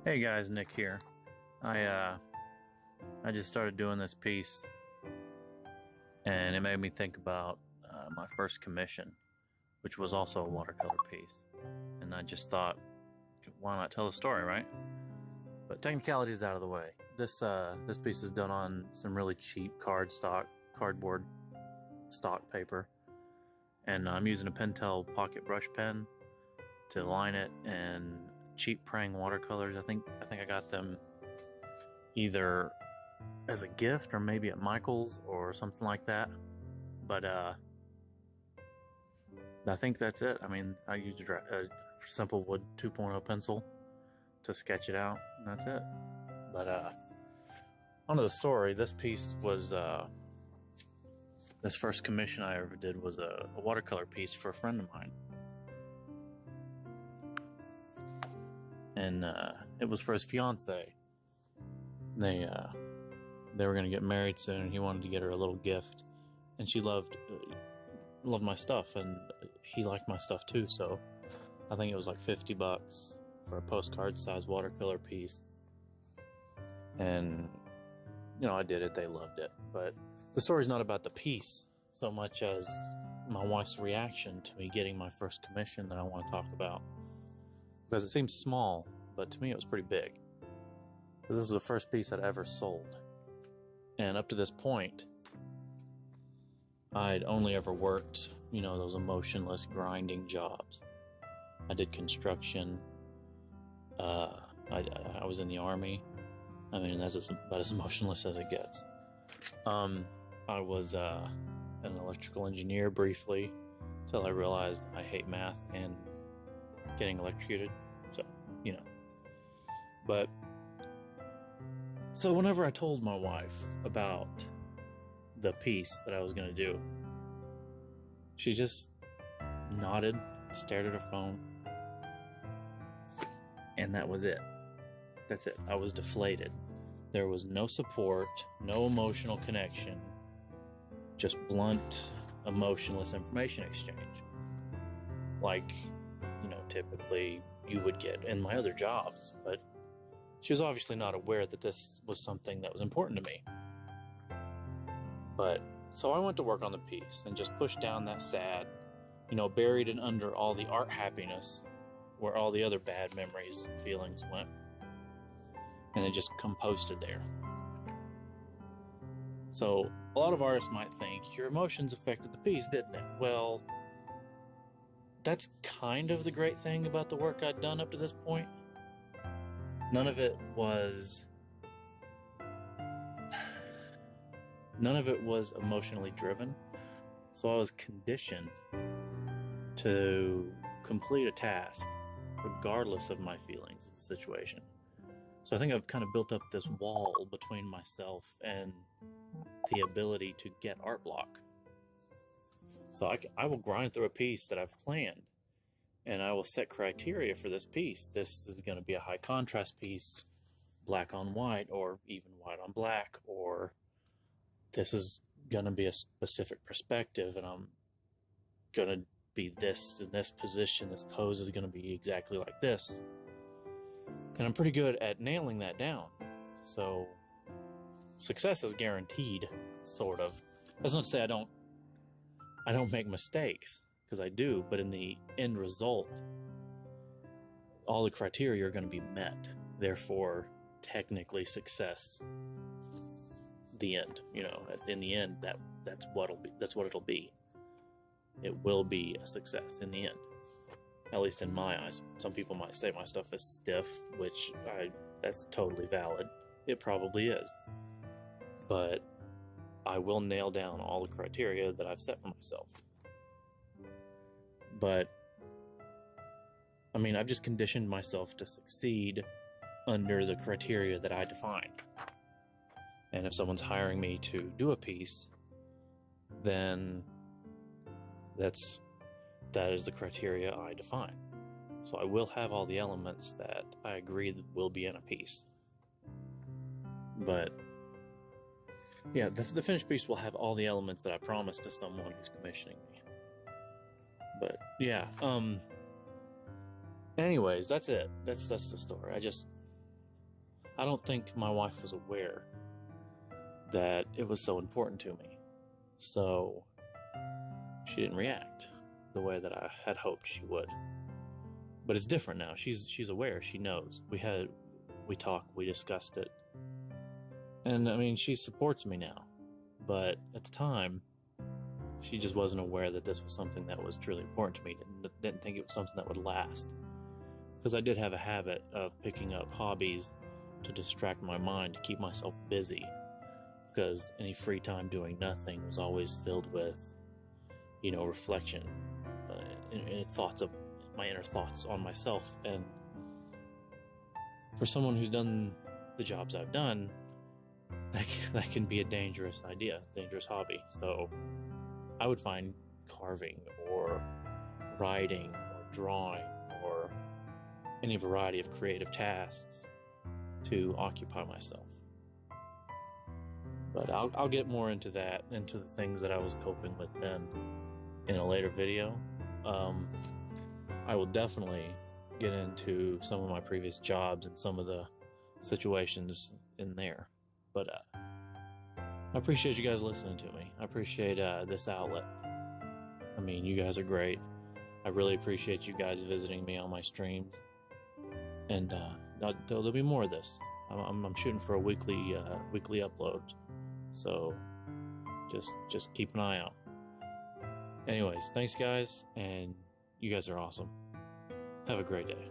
Hey guys, Nick here. I just started doing this piece, and it made me think about my first commission, which was also a watercolor piece. And I just thought, why not tell the story, right? But technicalities out of the way. This piece is done on some really cheap cardboard stock paper, and I'm using a Pentel pocket brush pen to line it, and cheap praying watercolors. I think I got them either as a gift or maybe at Michael's or something like that. But I think that's it. I mean, I used a simple wood 2.0 pencil to sketch it out, and that's it. But onto the story. This piece was this first commission I ever did was a watercolor piece for a friend of mine. And it was for his fiance. They were going to get married soon, and he wanted to get her a little gift. And she loved my stuff, and he liked my stuff too. So I think it was like $50 for a postcard-sized watercolor piece. And I did it. They loved it. But the story's not about the piece so much as my wife's reaction to me getting my first commission that I want to talk about. Because it seems small, but to me it was pretty big. Because this was the first piece I'd ever sold. And up to this point, I'd only ever worked, those emotionless, grinding jobs. I did construction. I was in the Army. I mean, that's about as emotionless as it gets. I was an electrical engineer briefly, until I realized I hate math and getting electrocuted. So whenever I told my wife about the piece that I was going to do, she just nodded, stared at her phone, and that was it. That's it. I was deflated. There was no support, no emotional connection, just blunt, emotionless information exchange. Like, typically you would get in my other jobs, but she was obviously not aware that this was something that was important to me. But, so I went to work on the piece and just pushed down that sad, buried it under all the art happiness, where all the other bad memories and feelings went. And it just composted there. So, a lot of artists might think, your emotions affected the piece, didn't it? Well, that's kind of the great thing about the work I'd done up to this point. None of it was emotionally driven. So I was conditioned to complete a task regardless of my feelings of the situation. So I think I've kind of built up this wall between myself and the ability to get art block. So I will grind through a piece that I've planned, and I will set criteria for this piece. This is going to be a high contrast piece, black on white, or even white on black, or this is going to be a specific perspective, and I'm going to be this in this position. This pose is going to be exactly like this. And I'm pretty good at nailing that down. So success is guaranteed, sort of. That's not to say I don't make mistakes, because I do, but in the end result, all the criteria are going to be met. Therefore, technically success, the end. In the end, that's what it'll be. It will be a success in the end. At least in my eyes. Some people might say my stuff is stiff, which that's totally valid. It probably is. But I will nail down all the criteria that I've set for myself. But, I've just conditioned myself to succeed under the criteria that I define. And if someone's hiring me to do a piece, then that is the criteria I define. So I will have all the elements that I agree will be in a piece. But yeah, the finished piece will have all the elements that I promised to someone who's commissioning me. But yeah, anyways, that's it. That's the story. I don't think my wife was aware that it was so important to me. So she didn't react the way that I had hoped she would. But it's different now. She's aware. She knows. We talked. We discussed it. And I mean, she supports me now. But at the time, she just wasn't aware that this was something that was truly important to me. Didn't think it was something that would last. Because I did have a habit of picking up hobbies to distract my mind, to keep myself busy. Because any free time doing nothing was always filled with, reflection, and thoughts of my inner thoughts on myself. And for someone who's done the jobs I've done, that can be a dangerous idea, dangerous hobby. So I would find carving or writing or drawing or any variety of creative tasks to occupy myself. But I'll get more into that, into the things that I was coping with then in a later video. I will definitely get into some of my previous jobs and some of the situations in there. But I appreciate you guys listening to me. I appreciate this outlet. I mean, you guys are great. I really appreciate you guys visiting me on my streams. And there'll be more of this. I'm shooting for a weekly upload. So just keep an eye out. Anyways, thanks guys, and you guys are awesome. Have a great day.